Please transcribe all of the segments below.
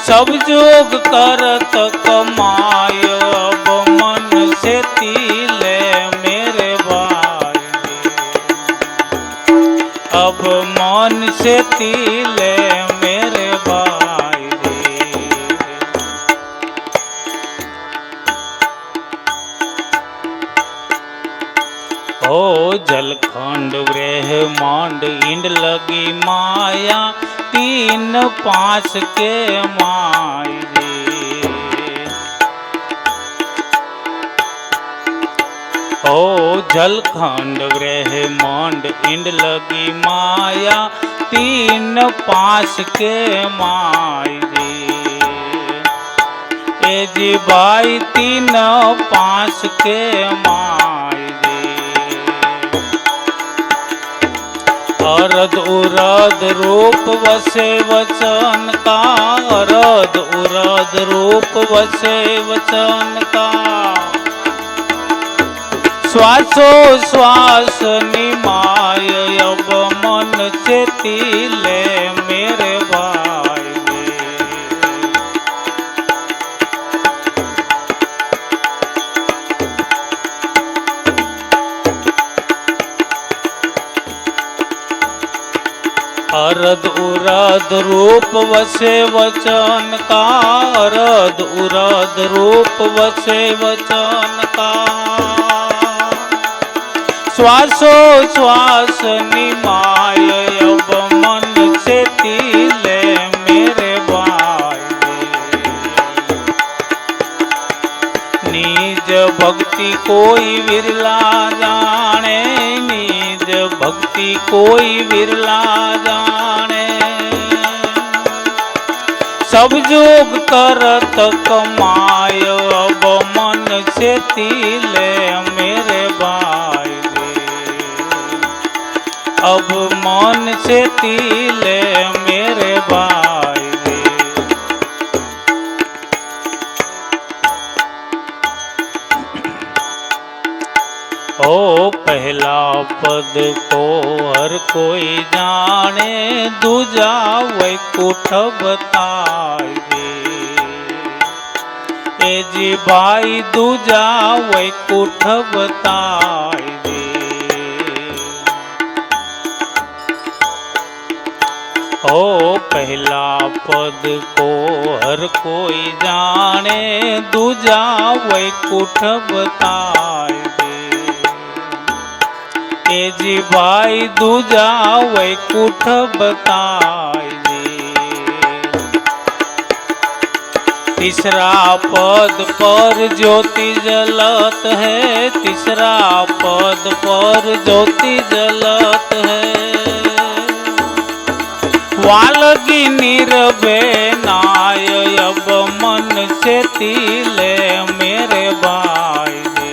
सब जोग करत कमाय, अब मन से तिले मेरे भाई। अब मन से तिले मेरे भाई रे। ओ जलखंड ब्रह्मांड इंड लगी माया, तीन पांच के माई रे। ओ जलखंड ब्रह्मांड इंड लगी माया, तीन पांच के माई रे। ए जी बाई तीन पांच के माई रे। अरद उरद रूप वसे वचन का, अरद उरद रूप वसे वचन का। श्वासो श्वास निमाय, अब मन से तिले मेरे भाई रे। अरद उरद रूप वसे वचन का, अरद उरद रूप वसे वचन का। श्वासो श्वास निमाय, अब मन से तिले मेरे भाई रे। निज भक्ति कोई विरला जाने, निज भक्ति कोई विरला जाने। सब जोग करत कमाय, अब मन से तिले मेरे भाई। अब मन से तिले मेरे भाई रे। ओ पहला पद को हर कोई जाने, दूजा वैकुंठ बताए रे। ए जी भाई दूजा वैकुंठ बताए रे। ओ पहला पद को हर कोई जाने, दूजा वैकुंठ बताए दे। ए जी भाई दूजा वैकुंठ बताए दे। तीसरा पद पर ज्योति जलत है, तीसरा पद पर ज्योति जलत है। वालगी निर्भय नाय, अब मन से तिले मेरे भाई रे।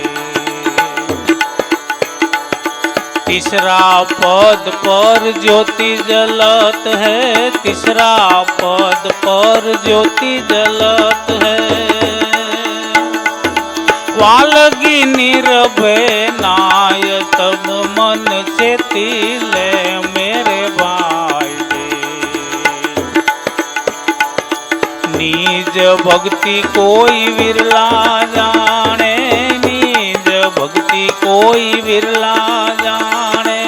तीसरा पद पर ज्योति जलत है, तीसरा पद पर ज्योति जलत है। वालगी निर्भय नाय, तब मन से तिले मेरे भाई। निज भक्ति कोई विरला जाने, निज भक्ति कोई विरला जाने।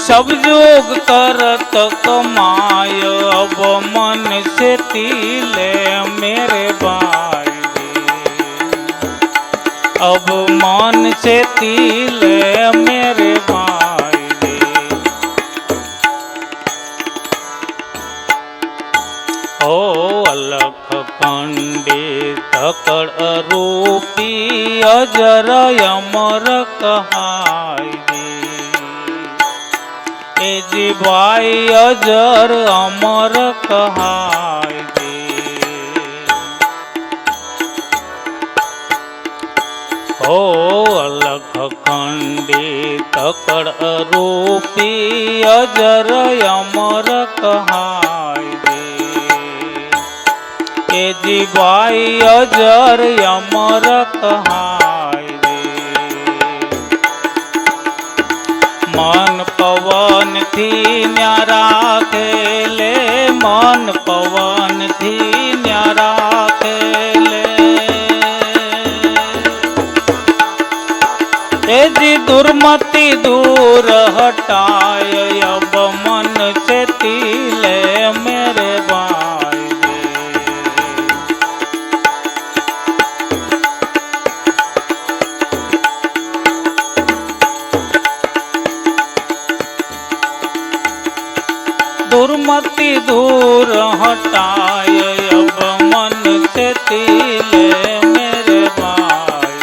सब जोग करत कमाय, अब मन से तिले मेरे भाई रे। अब मन से तिले मेरे भाई रे। ओ अलख पंडित कड़ रूपी, अजर अमर कहाय रे। ए जी भाई अजर अमर कहाय रे। ओ अलख खंडित कड़ रूपी, अजर अमर कहाय रे। ए जी भाई अजर अमर कहाय रे। મન પવન થી ન્યા રાખે લે, મન પવન થી ન્યા રાખે લે. એજી દુર્મતિ દૂર હટાય, અબ મન ચેતી લે મેરે ભાઈ. दुर्मति दूर हटाए, अब मन चेती ले मेरे भाई.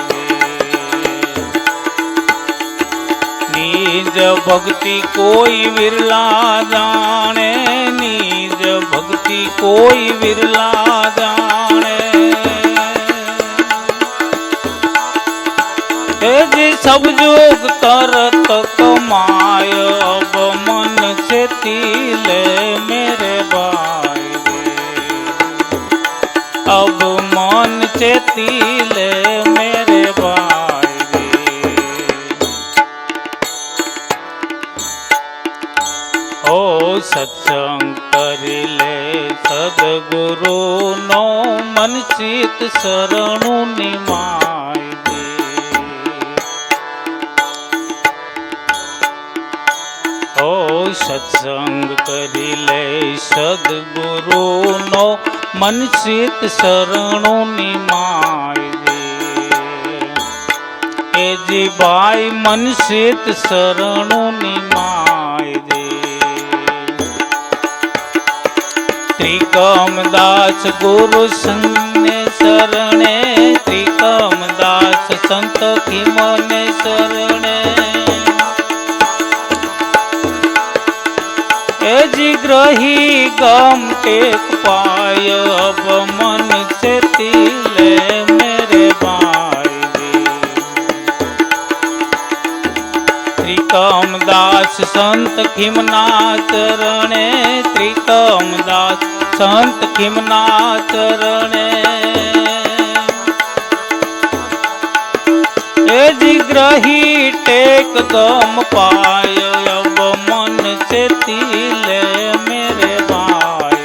निज भक्ति कोई विरला जाने, निज भक्ति कोई विरला जाने. जी सब जोग करत कमाय, अब मन चेती ले मेरे भाई. अब मन चेती ले मेरे भाई. ओ सत्संग करी ले सदगुरु नो, मन चित शरणु निमाय. सत्संग करी ले सदगुरु नो, मन चित शरणु निमाय. ए जी भाई मन चित शरणु निमाय. त्रिकम दास गुरु संग शरणे, त्रिकम दास संत की मन शरणे. जी ग्रही गम टेक पाय, अब मन चेती ले मेरे भाई. त्रिकम दास संत खिमना चरणे, त्रिकम दास संत खिमना चरणे. जी ग्रही टेक गम पाय, अब मन चेती ले मेरे भाई.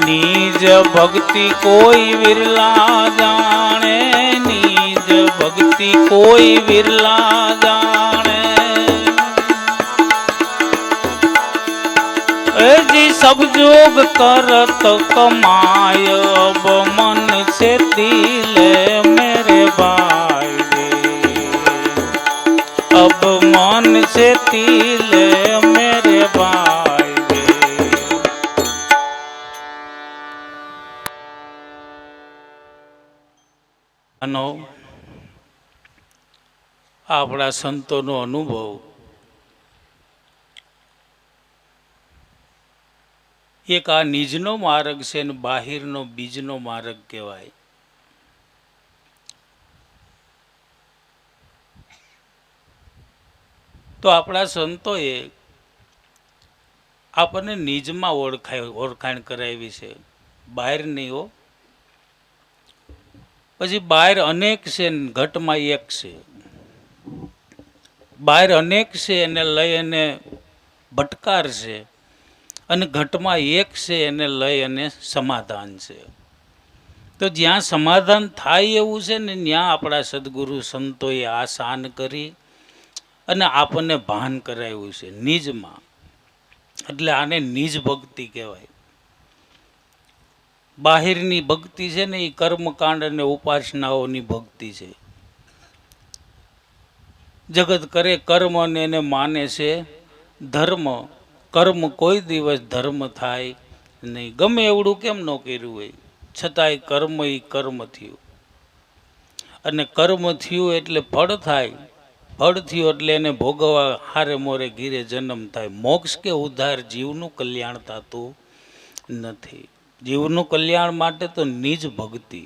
निज भक्ति कोई विरला जाने, निज भक्ति कोई विरला जाने. जी सब जोग करत कमाय, अब मन चेती ले मेरे भाई. अब मन चेती ले मेरे भाई. આનો આપણા સંતોનો અનુભવ એક આ નિજનો માર્ગ છે ને બાહિરનો બીજનો માર્ગ કહેવાય. તો આપણા સંતોએ આપણને નિજમાં ઓળખાણ કરાવી છે, બહાર નહીં હો. પછી બહાર અનેક છે, ઘટમાં એક છે. બહાર અનેક છે એને લઈ અને ભટકાર છે, અને ઘટમાં એક છે એને લઈ અને સમાધાન છે. તો જ્યાં સમાધાન થાય એવું છે ને ત્યાં આપણા સદગુરુ સંતોએ આસાન કરી અને આપણને ભાન કરાવ્યું છે નિજમાં. એટલે આને નિજ ભક્તિ કહેવાય. બાહિરની ભક્તિ છે ને એ કર્મકાંડ અને ઉપાસનાઓની ભક્તિ છે. જગત કરે કર્મ અને એને માને છે ધર્મ. કર્મ કોઈ દિવસ ધર્મ થાય નહીં, ગમે એવડું કેમ ન કર્યું હોય છતાંય કર્મ એ કર્મ થયું. અને કર્મ થયું એટલે ફળ થાય, ફળ થયું એટલે એને ભોગવવા હારે મોરે ઘીરે જન્મ થાય. મોક્ષ કે ઉદ્ધાર જીવનું કલ્યાણ થતું નથી. જીવનું કલ્યાણ માટે તો નિજ ભક્તિ.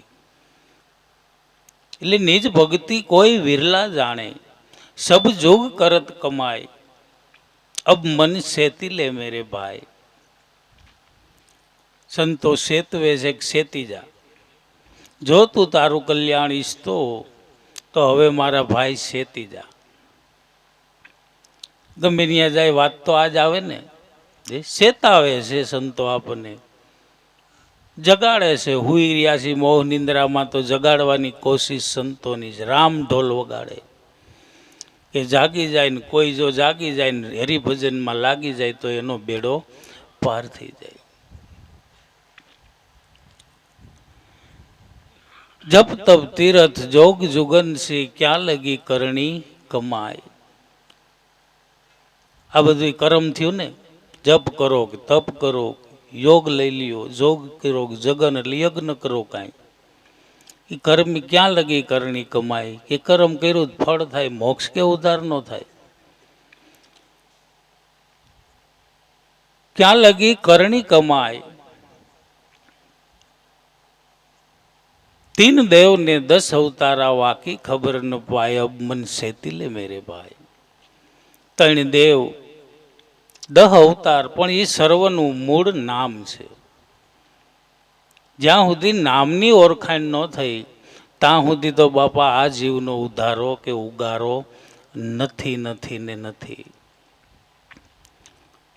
એટલે નિજ ભક્તિ કોઈ વિરલા જાણે, સબ જોગ કરત કમાય, અબ મન સેતી લે મેરે ભાઈ. સંતો સેતવે છે સેતી જા. જો તું તારું કલ્યાણ ઈચ્છતો તો હવે મારા ભાઈ શેતી જા. ગમે ત્યાં જાય વાત તો આજ આવે ને. એ શેતાવે છે સંતો આપણને, જગાડે છે. હુઈ રહ્યા છે મોહ નિંદ્રામાં તો જગાડવાની કોશિશ સંતોની જ. રામ ઢોલ વગાડે કે જાગી જાય ને કોઈ જો જાગી જાય ને હરિભજનમાં લાગી જાય તો એનો બેડો પાર થઈ જાય. જપ તપ તીરથ જોગ જુગન સી ક્યાં લગી કરણી કમાય. આ બધું કર્મ થયું ને. જપ કરો કે તપ કરો, યોગ લઈ લ્યો, જોગ કરો, જગન એટલે યજ્ઞ કરો. કાંઈ એ કર્મ ક્યાં લગી કરણી કમાય. એ કર્મ કર્યું ફળ થાય, મોક્ષ કે ઉદ્ધાર નો થાય. ક્યાં લગી કરણી કમાય. तीन देव ने 10 अवतारा वाकी खबर न पाए अब मन सेती ले मेरे भाई. ત્રણ દેવ 10 અવતાર પણ એ સર્વનું મૂળ નામ છે. જ્યાં સુધી નામની ઓળખાણ ન થઈ ત્યાં સુધી તો બાપા આ જીવનો ઉદ્ધારો કે ઉગારો નથી નથી ને નથી.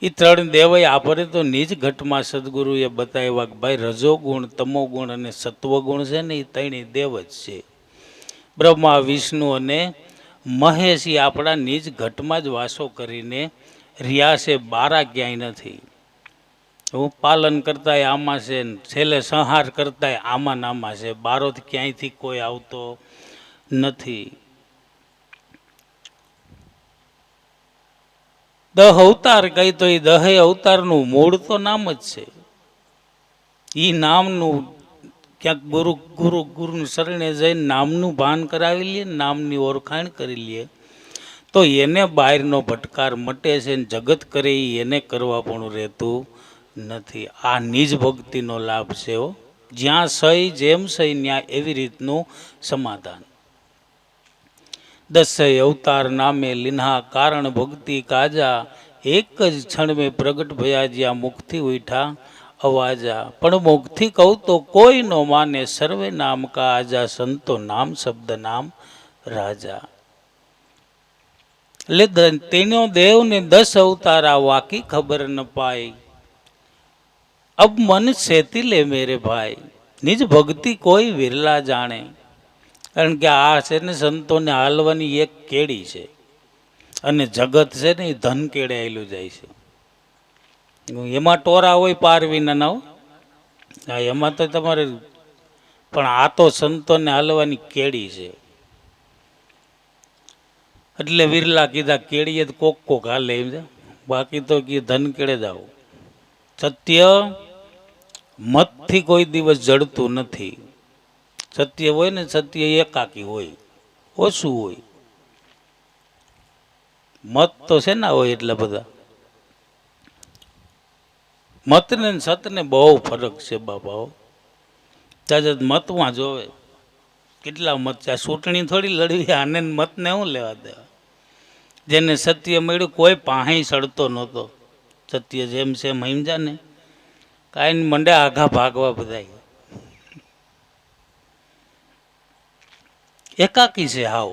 એ ત્રણ દેવય આપણે તો નિજ ઘટમાં સદગુરુએ બતાવ્યા કે ભાઈ રજોગુણ, તમોગુણ અને સત્વગુણ છે ને એ ત્રણેય દેવ જ છે. બ્રહ્મા, વિષ્ણુ અને મહેશ એ આપણા નિજ ઘટમાં જ વાસો કરીને રહ્યા છે, બારા ક્યાંય નથી. હું પાલન કરતા આમાં છે, છેલ્લે સંહાર કરતા આમાં નામાં છે. બારોથી ક્યાંયથી કોઈ આવતો નથી. 10 અવતાર કહી તો એ 10 અવતારનું મૂળ તો નામ જ છે. એ નામનું ક્યાંક ગુરુ ગુરુ ગુરુની શરણે જઈને નામનું ભાન કરાવી લે, નામની ઓળખાણ કરી લે તો એને બહારનો ભટકાર મટે છે. ને જગત કરે એને કરવા પણ રહેતું નથી. આ નિજ ભક્તિનો લાભ છે. જ્યાં સહી જેમ સહી ન્યાય એવી રીતનું સમાધાન. 10 અવતાર નામે લીન્હા કારણ ભક્તિ કાજા. એક જ ક્ષણ મેં પ્રગટ ભયા જ્યાં મુખથી ઉઠા અવાજા. પણ મુખથી કહું તો કોઈ નો માને સર્વે નામ કા આજા. સંતો નામ શબ્દ નામ રાજા. એટલે તેનો દેવ ને 10 અવતારા વાકી ખબર ન પાય અબ મન સેતી લે મેરે ભાઈ. નિજ ભક્તિ કોઈ વિરલા જાણે. કારણ કે આ છે ને સંતોને હાલવાની એક કેડી છે અને જગત છે ને એ ધન કેળે આવેલું જાય છે. એમાં ટોરા હોય પારવી ના હા એમાં તો તમારે, પણ આ તો સંતોને હાલવાની કેડી છે. એટલે વિરલા કીધા કેડીએ કોક કોક હાલે એમ છે, બાકી તો કે ધન કેળે જ આવું. સત્ય મતથી કોઈ દિવસ જડતું નથી. સત્ય હોય ને સત્ય એકાકી હોય, ઓછું હોય. મત તો છે ના હોય એટલા બધા. મત ને સતને બહુ ફરક છે બાપાઓ. ત્યાં મતમાં જોવે કેટલા મત છે. ચૂંટણી થોડી લડવી, આને મતને શું લેવા દેવા. જેને સત્ય મળ્યું કોઈ પાહી સડતો નહોતો. સત્ય જેમ છે સમજા ને કાંઈ મંડે આઘા ભાગવા બધા. એકાકી છે હાવ.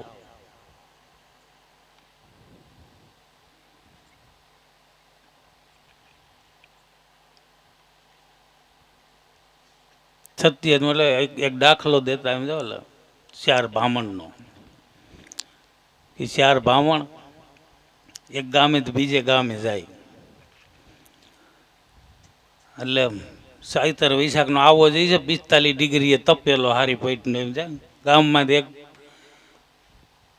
સત્ય એટલે એક દાખલો દેતા એમ જો 4 બ્રાહ્મણનો. એ 4 બ્રાહ્મણ એક ગામે તો બીજે ગામે જાય. એટલે સાહિત્ય વૈશાખનો આવો જઈ છે 45 ડિગ્રીએ તપેલો હારી પેટને એમ જાય. ગામમાંથી એક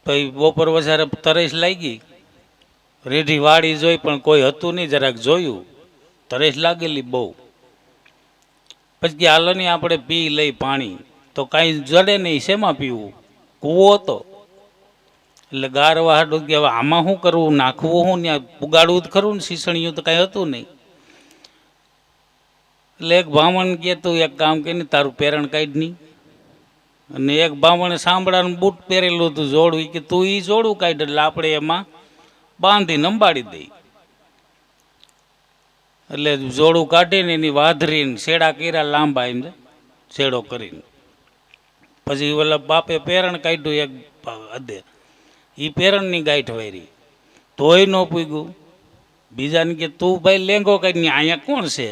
ભાઈ બપોર વસારે તરસ લાગી, રેઢી વાડી જોઈ પણ કોઈ હતું નહીં. જરાક જોયું, તરસ લાગેલી બહુ. પછી હાલો નહીં આપણે પી લઈ પાણી, તો કાંઈ જડે નહીં. શેમાં પીવું? કૂવો હતો. એટલે ગારવા હાડું કે હવે આમાં શું કરવું, નાખવું શું, ત્યાં ઉગાડવું જ ખરું ને, શીસણિયું તો કાંઈ હતું નહીં. એટલે એક બ્રાહ્મણ કે તું એક કામ કરીને તારું પેરણ કાઢ નહીં. અને એક બ્રાહ્મણે સાંભળાનું બૂટ પહેરેલું હતું જોડવું, કે તું એ જોડવું કાઢ એટલે આપણે એમાં બાંધીને અંબાડી દઈ. એટલે જોડું કાઢીને એની વાધરીને શેડા કર્યા લાંબા એમ શેડો કરીને. પછી ઓલા બાપે પેરણ કાઢ્યું એક અદે એ પેરણની ગાંઠ વાયરી તોય ન પૂગ્યું. બીજાને કે તું ભાઈ લેંગો કઈ અહીંયા કોણ છે,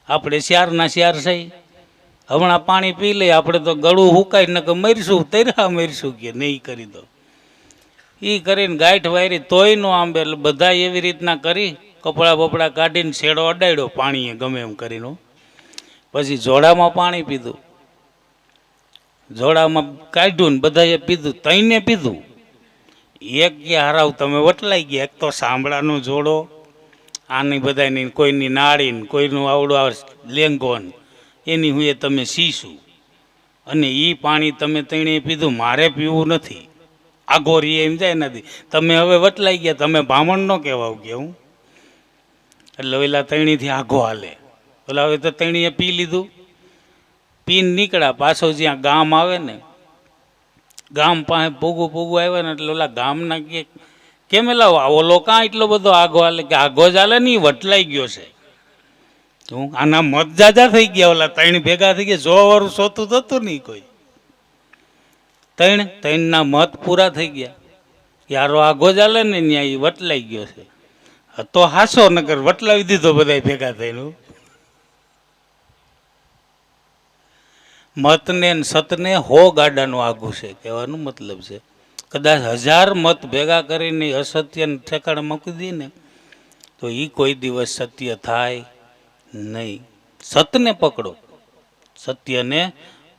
આપણે શ્યારના શ્યાર છે, હમણાં પાણી પી લઈએ, આપણે તો ગળું હુકાય ન કે મરીશું, તૈરા મરીશું કે નહીં કરી દો. એ કરીને ગાંઠ વાયરી તોય નો આંબે. એટલે બધા એવી રીતના કરી કપડાં બપડા કાઢીને છેડો અડાડ્યો પાણીએ ગમે એમ કરીને. પછી જોડામાં પાણી પીધું, જોડામાં કાઢ્યું ને બધાએ પીધું, તઈને પીધું. એક કે હારાવ તમે વટલાઈ ગયા, એક તો સાંભળાનો જોડો, આની બધાની કોઈની નાળીને કોઈનું આવડું લેંગોન એની હું તમે સીશું, અને એ પાણી તમે તણે પીધું, મારે પીવું નથી. આગોરી એમ જાય નથી, તમે હવે વટલાઈ ગયા, તમે બ્રાહ્મણ નો કહેવાવ કે હું. એટલે ઓલા તણીથી આઘો હાલે. ઓલા હવે તો તણીએ પી લીધું, પીને નીકળ્યા. પાછો જ્યાં ગામ આવે ને, ગામ પાસે પૂગું આવ્યા ને, એટલે ઓલા ગામના કે કેમ એલા ઓલો કાં એટલો બધો આઘો હાલે? કે આઘો જ હાલે નહીં, વટલાઈ ગયો છે. હું આના મત જાજા થઈ ગયા, ઓલા ત્રણ ભેગા થઈ ગયા, 100 વર્ષ સોતું થતું નહીં કોઈ. ત્રણના મત પૂરા થઈ ગયા, યારો આઘો જ હાલે ને ત્યાં એ વટલાઈ ગયો છે. તો હાસો નકર વટલાવી દીધો બધા ભેગા થઈને. મતને સતને 100 ગાડાનું આઘું છે, કહેવાનું મતલબ છે. કદાચ 1000 મત ભેગા કરીને અસત્યને ઠેકાણે મૂકી દઈએ ને તો એ કોઈ દિવસ સત્ય થાય નહીં. સતને પકડો, સત્યને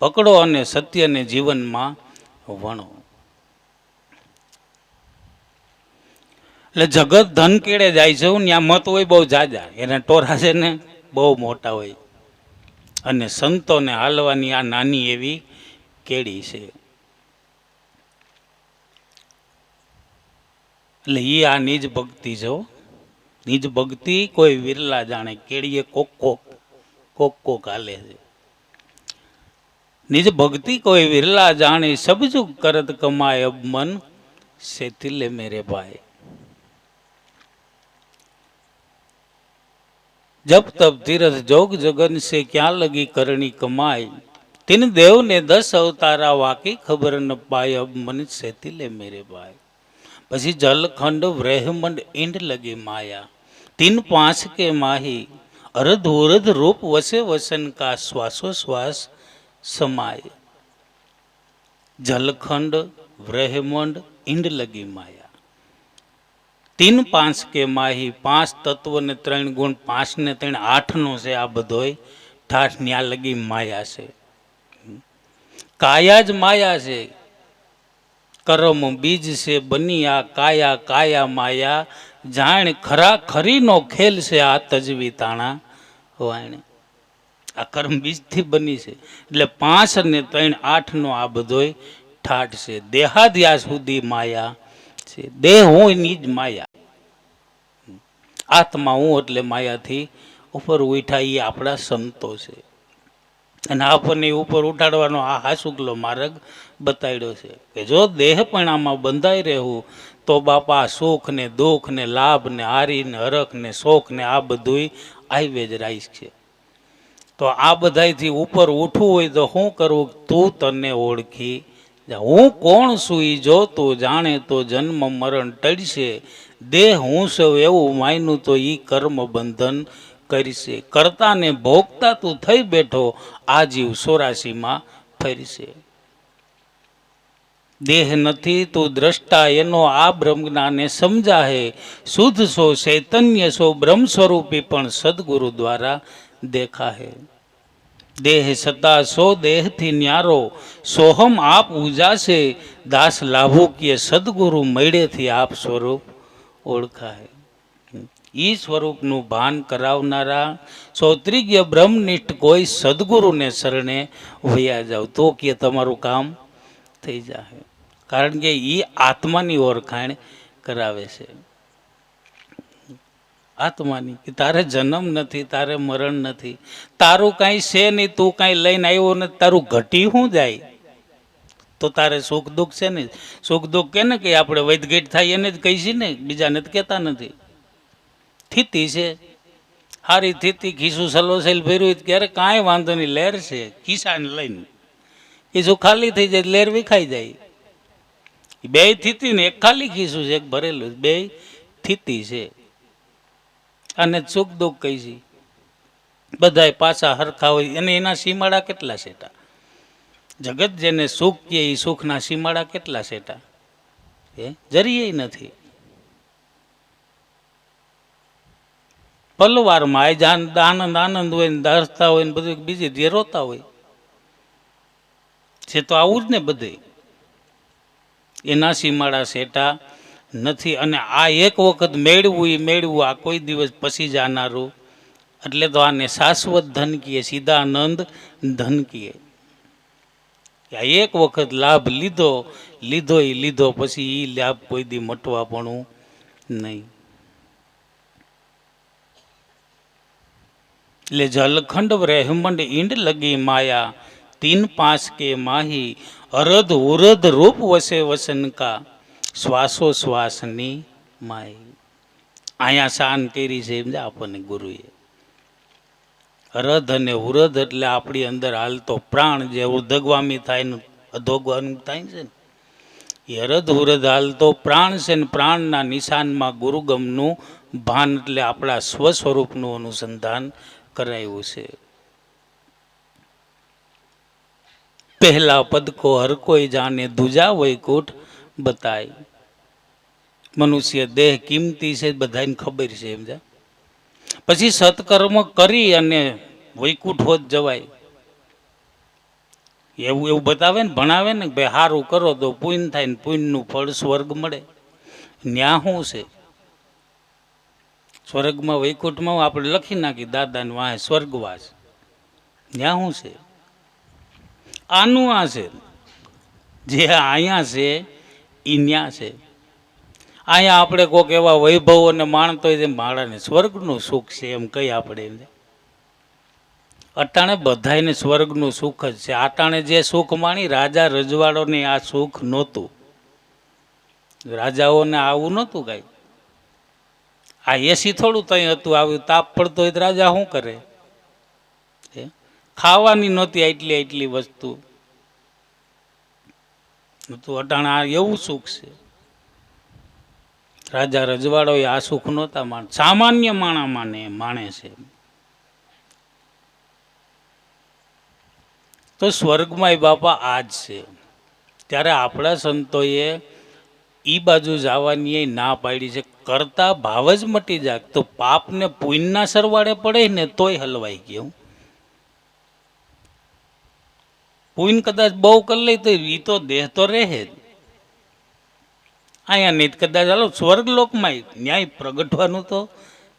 પકડો અને સત્યને જીવનમાં વણો. એટલે જગત ધન કેળે જાય છે, ત્યાં મત હોય બહુ જાજા, એના ટોરા છે ને બહુ મોટા હોય, અને સંતોને હાલવાની આ નાની એવી કેડી છે. એટલે એ આ નિજ ભક્તિ છે. નિજ ભક્તિ કોઈ વિરલા જાણે, કેડીએ કોક કોક હાલે છે. નિજ ભક્તિ કોઈ વિરલા જાણે, સબજુ કરત કમાય અબ મન સેતિલે મેરે ભાઈ. जब तब तीरथ जोग जगन से क्या लगी करनी कमाई, तीन देव ने 10 अवतारा वाकी खबर न पाए अब मन सेतिले मेरे भाई. પછી જલખંડ બ્રહ્મંડ ઈંડ લગી માયા, 3 5 के माही अरध उरध रूप वसे वसन का श्वासो श्वास समाय. जलखंड બ્રહ્મંડ ઈંડ લગી માયા, 3 5 के माही, 5 तत्व ने 3 गुण, 5 ने 3 8 નો છે આ બધોય ઠાઠ ન્યા લગી માયા છે. કાયા જ માયા છે, કર્મ બીજ છે બની આ કાયા, કાયા માયા જાણ, ખરા ખરી નો ખેલ છે આ તજવી તાણા વાણે. આ કર્મ બીજ થી બની છે, એટલે 5 અને 3 8 નો આ બધોય ઠાઠ છે. દેહાદ્યાસ સુધી માયા છે, દેહ હું એની જ માયા, આત્મા હું એટલે માયાથી ઉપર ઉઠા. એ આપણા સંતો છે, અને આપણને ઉપર ઉઠાડવાનો આ હાસુકલો માર્ગ બતાડ્યો છે કે જો દેહ પણ આમાં બંધાઈ રહેવું તો બાપા સુખ ને દુઃખ ને લાભ ને હારી ને હરખ ને શોખ ને આ બધું આવી જ રાઈશ છે. તો આ બધાથી ઉપર ઉઠવું હોય તો શું કરવું? તું તને ઓળખી જા. હું કોણ છું ઈ જો તું જાણે તો જન્મ મરણ ટળશે. દેહ હું સૌ એવું માયનું તો ઈ કર્મ બંધન કરશે. કરતા ને ભોગતા તું થઈ બેઠો, આ જીવ 84માં ફરશે. દેહ નથી તું દ્રષ્ટા એનો આ બ્રહ્મ જ્ઞાને સમજાહે. શુદ્ધ સો ચૈતન્ય સો બ્રહ્મ સ્વરૂપી પણ સદગુરુ દ્વારા દેખા હે. દેહ સતા સો દેહથી ન્યારો, સોહમ આપ ઉજાશે. દાસ લાભુકીય સદગુરુ મળેથી આપ સ્વરૂપ ઓળખાય. ઈ સ્વરૂપનું ભાન કરાવનારા સૌત્રિજ્ઞ બ્રહ્મનિષ્ઠ કોઈ સદગુરુને શરણે વયા જાવ તો કે તમારું કામ થઈ જાય. કારણ કે ઈ આત્માની ઓળખાણ કરાવે છે. આત્માની કે તારે જન્મ નથી, તારે મરણ નથી, તારું કાંઈ છે નહીં, તું કાંઈ લઈને આવ્યો નથી, તારું ઘટી શું જાય? તો તારે સુખ દુઃખ છે ને. સુખ દુઃખ કે ને કે આપણે વૈદગીટ થાય એને જ કહીશી ને, બીજાને જ કહેતા નથી. સ્થિતિ છે, સારી સ્થિતિ, ખીસું સલોસેલ ભર્યું ક્યારે કાંઈ વાંધો નહીં, લહેર છે ખિસ્સાને લઈને. ખીસું ખાલી થઈ જાય, લહેર વિખાઈ જાય. બે થીતી ને એક ખાલી ખીસું છે, એક ભરેલું, બે થીતી છે. અને સુખ દુઃખ કઈ છે, બધાય પાછા હરખા હોય. અને એના સીમાડા કેટલા સેટા? જગત જેને સુખ કહે એ સુખના સીમાડા કેટલા સેટા? જરીએ નથી. પલવારમાં આનંદ આનંદ હોય ને, હસતા હોય ને, બધું બીજી જે રોતા હોય છે. તો આવું જ ને બધે, એના સીમાડા સેટા નથી. અને આ એક વખત મેળવું એ મેળવું, આ કોઈ દિવસ પછી જાનારું. એટલે તો આને શાશ્વત ધન કીએ, સીધાનંદ ધન કીએ. આ એક વખત લાભ લીધો એ લીધો, પછી એ લાભ કોઈ દી મટવા પણ નહીં. એટલે જલખંડ બ્રહ્માંડ ઈંડ લગી માયા, 3 5 કે માહી, અરધ ઉરધ રૂપ વસે વસન કા, શ્વાસો શ્વાસની માય. અહીંયા શાન કરી છે એમ આપણને ગુરુએ. અરધ અને ઉરધ એટલે આપણી અંદર હાલતો પ્રાણ, જે ઉર્ધ્વગામી થાય ને અધોગામી થાય છે ને, એ અરધ ઉરધ હાલતો પ્રાણ છે. ને પ્રાણના નિશાનમાં ગુરુગમનું ભાન, એટલે આપણા સ્વ સ્વરૂપનું અનુસંધાન કરાયું છે. પહેલા પદ કો હર કોઈ જાને, દૂજા વૈકુંઠ બતાય. મનુષ્ય દેહ કિંમતી છે, બધાને ખબર છે એમ. પછી સત્કર્મ કરી અને વૈકુંઠ હોત જવાય, એવું એવું બતાવે ને, ભણાવે ને, ભાઈ સારું કરો તો પુણ્ય થાય ને પુણ્યનું ફળ સ્વર્ગ મળે. ન્યા શું છે? સ્વર્ગમાં વૈકુંઠમાં આપણે લખી નાખી દાદાને વાહે સ્વર્ગવાસ. ન્યા શું છે? આનું આ છે, જે અહીંયા છે એ ન્યા છે. અહીંયા આપણે કોઈક એવા વૈભવોને માણતો હોય તેમ માણાને સ્વર્ગનું સુખ છે એમ કહી આપણે એમ. અટાણે બધાને સ્વર્ગનું સુખ જ છે. અટાણે જે સુખ માણી, રાજા રજવાડોને આ સુખ નહોતું. રાજાઓને આવું નહોતું કાંઈ. આ એસી થોડું તઈ હતું, આવ્યું તાપ પડતો હોય તો રાજા શું કરે? ખાવાની નહોતી એટલી વસ્તુ નતું. અટાણે આ એવું સુખ છે. રાજા રજવાડો આ સુખ નહોતા માણ, સામાન્ય માણે છે. તો સ્વર્ગમાં બાપા આ જ છે. ત્યારે આપણા સંતોએ ઈ બાજુ જવાની ના પાડી છે. કરતા ભાવ જ મટી જાય તો પાપને પુણ્યના સરવાળે પડે ને તોય હલવાઈ ગયું. પુણ્ય કદાચ બહુ કરી લે તો ઈ તો દેહ તો રહે જ. અહીંયા નહીં કદાચ હાલો સ્વર્ગલોકમાં ન્યાય પ્રગટવાનું તો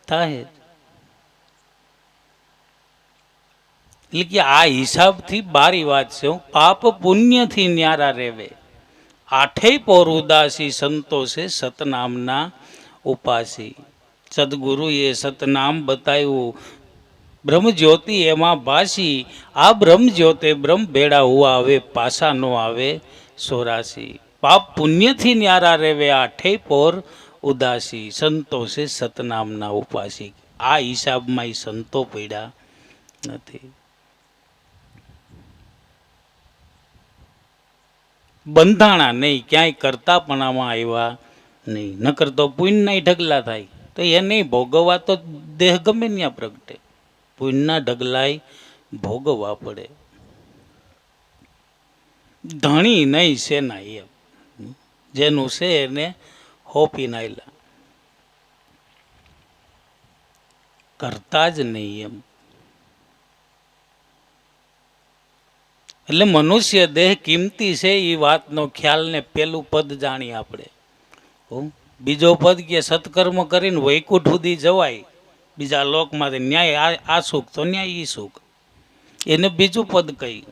થાય. એટલે કે આ હિસાબથી બારી વાત છે. પાપ પુણ્યથી ન્યારા રેવે, આઠેય પોર ઉદાસી, સંતોષે સતનામના ઉપાસી. સદગુરુએ સતનામ બતાવ્યું, બ્રહ્મ જ્યોતિ એમાં ભાસી. આ બ્રહ્મ જ્યોતે બ્રહ્મ ભેડા હુઆ, આવે પાસા નો આવે 84. પાપ પુણ્યથી ન્યારા રેવે, આઠેય પોર ઉદાસી, સંતોષે સતનામના ઉપાસી. આ હિસાબમાં એ સંતો પડ્યા નથી. બંધાણા નહીં, ક્યાંય કરતાપણામાં આવ્યા નહીં. નકર તો પુણ્યના ઢગલા થાય તો એ નહીં ભોગવવા તો દેહ ગમે ત્યાં પ્રગટે. પુણ્યના ઢગલાય ભોગવવા પડે. ધણી નહીં છે ના એમ, જેનું છે એને હોપી નાયલા, કરતા જ નહીં એમ. એટલે મનુષ્ય દેહ કિંમતી છે એ વાતનો ખ્યાલ ને પેલું પદ જાણી આપણે. બીજો પદ કે સત્કર્મ કરીને વૈકુંઠ સુધી જવાય, બીજા લોકમાંથી ન્યાય આ સુખ તો ન્યાય ઈ સુખ, એને બીજું પદ કહી.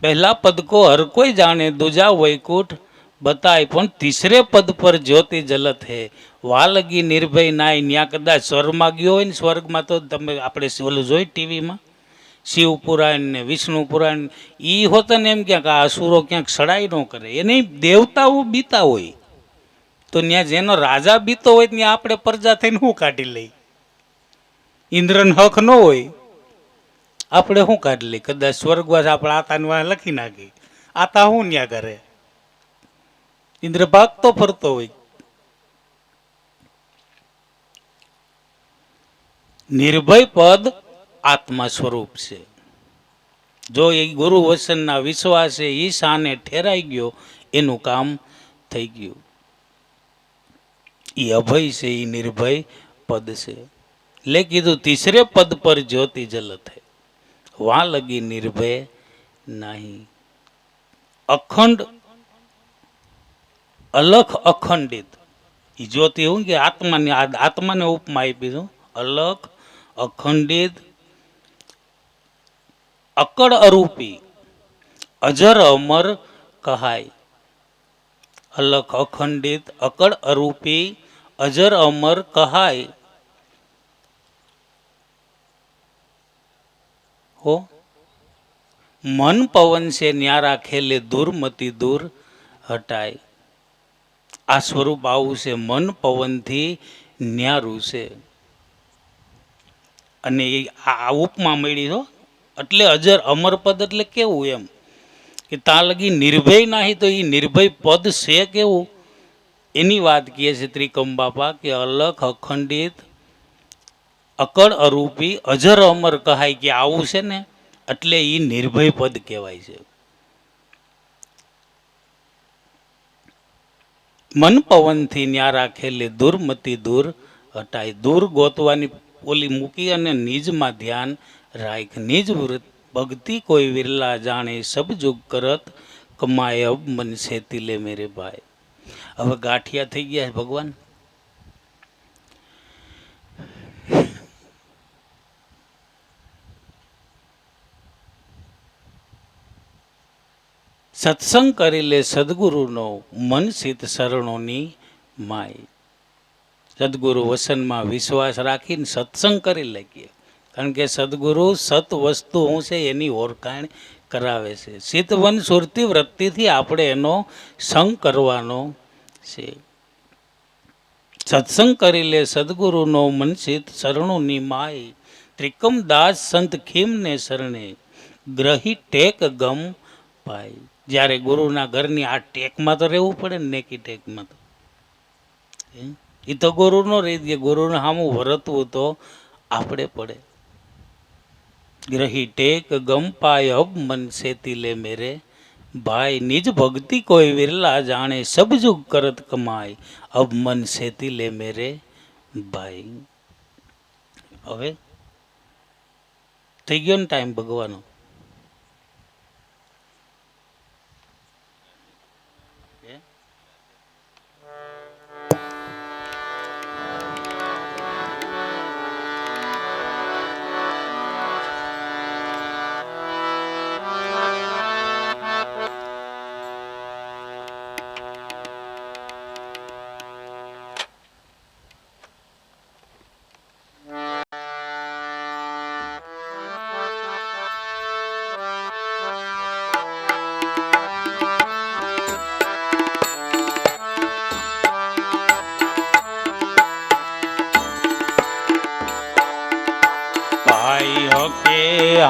પહેલા પદ કો હર કોઈ જાણે, દૂજા વૈકુંઠ બતાય. પણ તીસરે પદ પર જ્યોતિ જલત હે, વાલગી નિર્ભય નાય. ન્યા કદાચ સ્વર્ગમાં ગયો હોય ને, સ્વર્ગમાં તો તમે આપણે ઓલું જોઈ ટીવીમાં શિવ પુરાણ ને વિષ્ણુ પુરાણ, ઈ હોતા ને એમ ક્યાંક આ અસુરો ક્યાંક સડાઈ ન કરે. એને દેવતાઓ બીતા હોય તો ત્યાં જેનો રાજા બીતો હોય ત્યાં આપણે પ્રજા થઈને શું કાઢી લઈ? ઇન્દ્રનો હક ન હોય આપણે શું કાઢી લઈ? કદાચ સ્વર્ગવાસ આપણા આતાને વાહ લખી નાખી, આતા હું ન્યા કરે. ઇન્દ્ર ભાગતો ફરતો હોય. નિર્ભય પદ આત્મા સ્વરૂપ છે. જો એ ગુરુ વચનના વિશ્વાસે ઈ શાને ઠેરાઈ ગયો, એનું કામ થઈ ગયું. ઈ અભય છે, ઈ નિર્ભય પદ છે. લે કીધું તીસરે પદ પર જ્યોતિ જલત હૈ, વહાં લગી નિર્ભય નહીં. અખંડ અલખ અખંડિત ઈ જ્યોતિ હું કે આત્માને ઉપમા આપી દઉં. અલખ અખંડિત અકડ અરૂપી અજર અમર કહાય. અલખ અખંડિત અકડ અરૂપી અજર અમર કહાય. હો મન પવન से न्यारा खेले દૂરમતી દૂર હટાય. આ સ્વરૂપ આવું છે, મન પવનથી ન્યારું છે. અને આ ઉપમા મળી છો એટલે અજર અમર પદ એટલે કેવું એમ કે ત્યાં લગી નિર્ભય નાહી તો એ નિર્ભય પદ છે કેવું, એની વાત કહે છે ત્રિકમ બાપા કે અલખ અખંડિત અકળ અરૂપી અજર અમર કહાય કે આવું છે ને એટલે એ નિર્ભય પદ કહેવાય છે. મન પવનથી ન્યારા ખેલે દૂરમતી દૂર હટાય. દૂર ગોતવાની ઓલી મૂકી અને નિજમાં ધ્યાન રાખ. નિજ વૃત ભક્તિ કોઈ વિરલા જાણે સબ જુગ કરત કમાય અબ મન से तिले मेरे भाई. હવે ગાંઠિયા થઈ ગયા ભગવાન. સત્સંગ કરી લે સદગુરુનો મન સિત શરણોની માય. સદગુરુ વસનમાં વિશ્વાસ રાખીને સત્સંગ કરી લઈએ. કારણ કે સદગુરુ સત વસ્તુ શું છે એની ઓળખાણ કરાવે છે. ચિતવન સુરતી વૃત્તિથી આપણે એનો સંગ કરવાનો છે. સત્સંગ કરી લે સદગુરુનો મનસિત શરણોની માય. ત્રિકમ દાસ સંત ખીમને શરણે ગ્રહી ટેક ગમ પાય. જ્યારે ગુરુના ઘરની આ ટેકમાં તો રહેવું પડે ને, નેકી ટેકમાં તો એ તો ગુરુનો રહી ગયો. ગુરુને સામું વર્તવું તો આપણે પડે. ગ્રહી ટેક ગમ પાય અબ મન से तिले मेरे भाई. निज भक्ति कोई विरला जाने सब जुग करत कमाय अब मन से तिले मेरे भाई. હવે થઈ ગયો ને ટાઈમ ભગવાનો.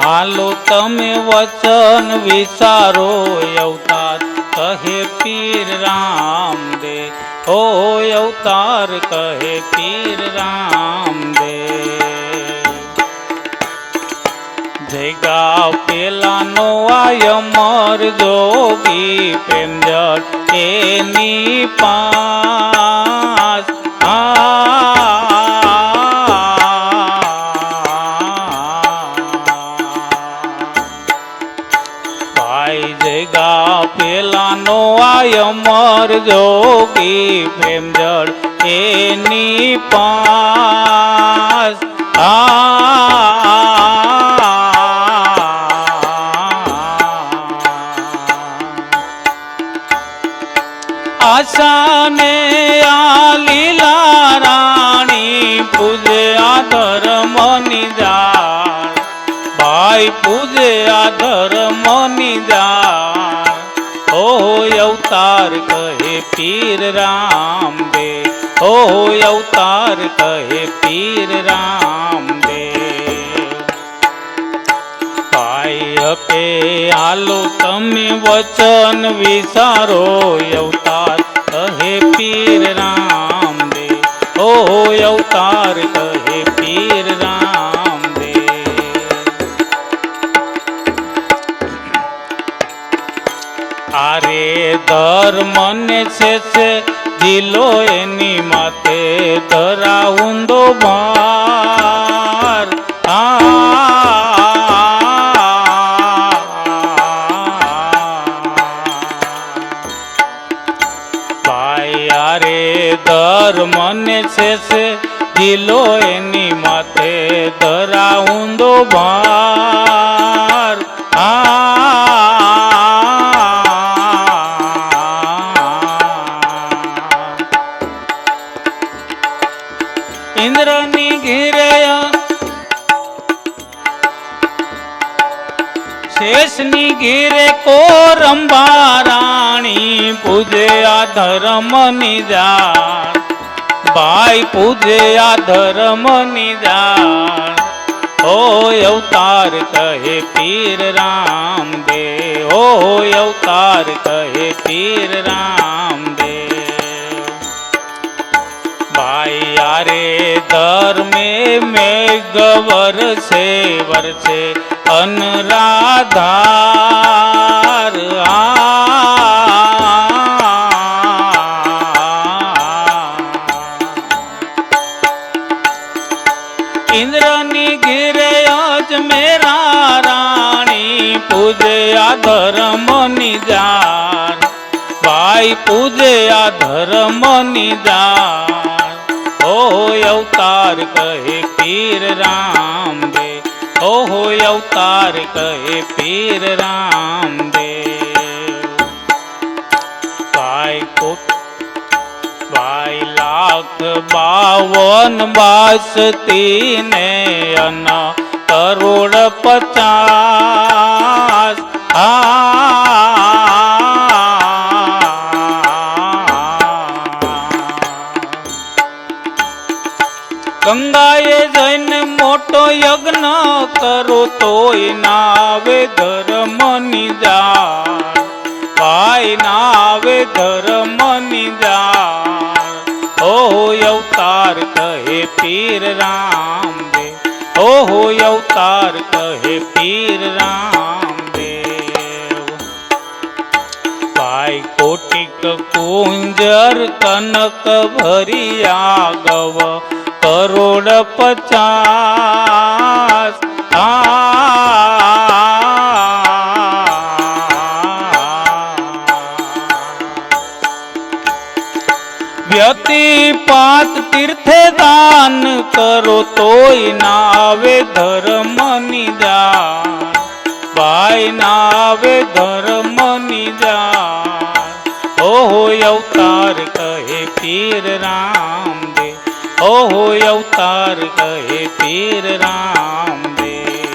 હાલો તમે વચન વિચારો અવતાર કહે પીર રામદે. ઓ અવતાર કહે પીર રામદે. જગા પેલાનો આયમર જોગી પ્રેમ જળ એની પાસ. પેલાનો આયમર જોગી પ્રેમ જળ એની પાસ. આશાને આ લીલા રાણી પૂજે આ ધર્મની જાળ. ભાઈ પૂજે આ ધર્મની જાળ. ઓ અવતાર કહે પીર રામદે. ઓ અવતાર કહે પીર રામદે. ભાઈ હકે હાલો તમે વચન વિચારો અવતાર કહે પીર રામદેવ, ઓ અવતાર કહે પીર રામદેવ. આરે ધર્મ ને છે જીલો એની માથે ધરાઉંદો ભાર. ભાઈ આરે ધર્મ ને છે જીલો એની માથે ધરાઉંદો ભાર. ઇન્દ્રની ઘેરે શેષની ઘેરે કોરંબા રાણી પૂજે આ ધર્મ નિજાણ. ભાઈ પૂજે આ ધર્મ નિજાણ. ઓ અવતાર કહે પીર રામદેવ, ઓ અવતાર કહે પીર રામદેવ. ભાઈ યારે ધર્મે મેઘ વરસે વરસે અનરાધાર. ઇન્દ્રની ઘેરે અજમેરા રાણી પૂજે આ ધર્મ નિજાર. ભાઈ પૂજે આ ધર્મ નિજાર. ઓ અવતાર કહે પીર રામદેવ, ઓ અવતાર કહે પીર રામદેવ. ભાઈ લાખ 52 બાસતી ને અન કરોડ 50. ગંગાએ જઈને મોટો યજ્ઞ કરો તોય નાવે ધર્મ નિજાણ. ભાઈ નાવે ધર્મ નિજાણ. ઓ અવતાર કહે પીર રામદેવ, ઓ અવતાર કહે પીર રામદેવ. ભાઈ કોટિક કુંજર કનક ભરિયા ગવ કરોડ 50. વ્યતિપાત તીર્થે દાન કરો તોય નાવે ધર્મ નિજાણ. ભાઈ નાવે ધર્મ નિજાણ. ઓ અવતાર કહે પીર રામદેવ, ઓ અવતાર કહે પીર રામદેવ.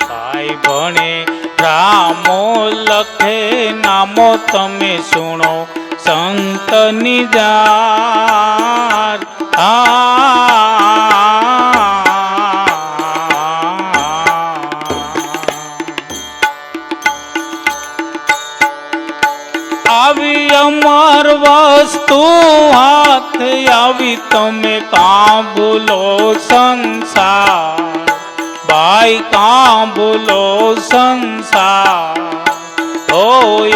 ભાઈ ભણે રામો લખે નામો તમે સુણો સંત નિજાર. આવી અમર વસ્તુ હાથ આવી તમે કાં ભૂલો સંસાર. ભાઈ કાં ભૂલો સંસાર. ઓ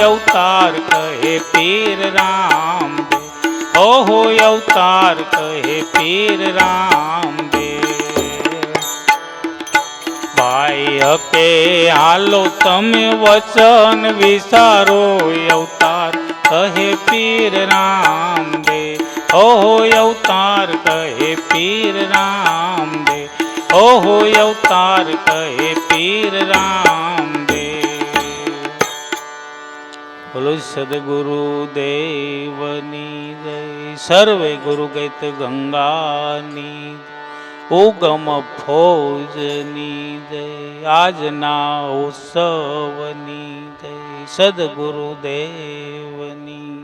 અવતાર કહે પીર રામદેવ, ઓ અવતાર કહે પીર રામદેવ. ભાઈ હકે હાલો તમે વચન વિચારો અવતાર કહે પીર રામદેવ, ઓ અવતાર કહે પીર રામદેવ, ઓ અવતાર કહે પીર રામદેવ. બોલો સદગુરુ દેવની જય. સર્વે ગુરુ ગીત ગંગાની ઉગમ ફૌજની જય. આજના ઉત્સવની જય. સદગુરુ દેવની